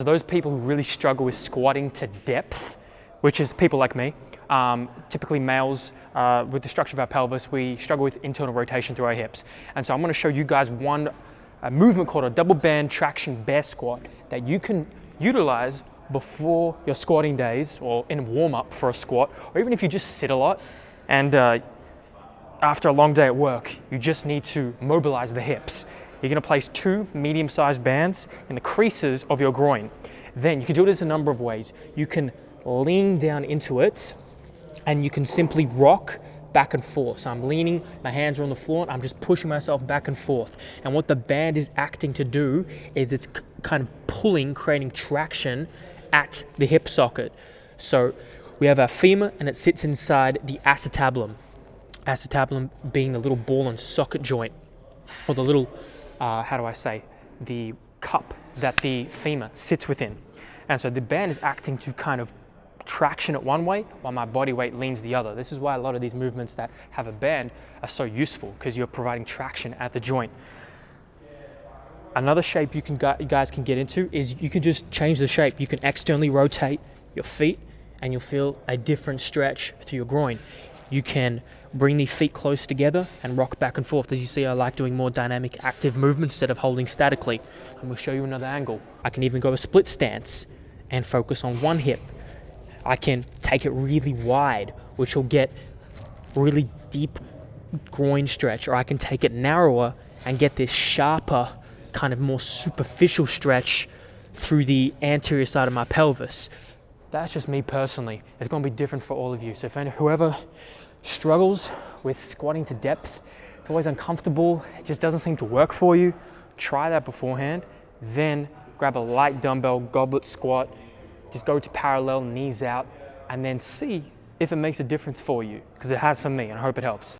Those people who really struggle with squatting to depth, which is people like me, typically males, with the structure of our pelvis, we struggle with internal rotation through our hips. And so I'm going to show you guys a movement called a double band traction bear squat that you can utilize before your squatting days or in warm up for a squat, or even if you just sit a lot and after a long day at work, you just need to mobilize the hips. You're going to place 2 medium-sized bands in the creases of your groin. Then you can do this a number of ways. You can lean down into it and you can simply rock back and forth. So I'm leaning, my hands are on the floor, and I'm just pushing myself back and forth. And what the band is acting to do is it's kind of pulling, creating traction at the hip socket. So we have our femur and it sits inside the acetabulum. Acetabulum being the little ball and socket joint, or the little, the cup that the femur sits within. And so the band is acting to kind of traction it one way while my body weight leans the other. This is why a lot of these movements that have a band are so useful, because you're providing traction at the joint. Another shape you guys can get into is you can just change the shape. You can externally rotate your feet and you'll feel a different stretch through your groin. You can bring the feet close together and rock back and forth. As you see, I like doing more dynamic, active movements instead of holding statically. I'm going to show you another angle. I can even go a split stance and focus on one hip. I can take it really wide, which will get really deep groin stretch, or I can take it narrower and get this sharper, kind of more superficial stretch through the anterior side of my pelvis. That's just me personally. It's going to be different for all of you. So if whoever struggles with squatting to depth, it's always uncomfortable, it just doesn't seem to work for you, try that beforehand. Then grab a light dumbbell goblet squat, just go to parallel, knees out, and then see if it makes a difference for you, because it has for me, and I hope it helps.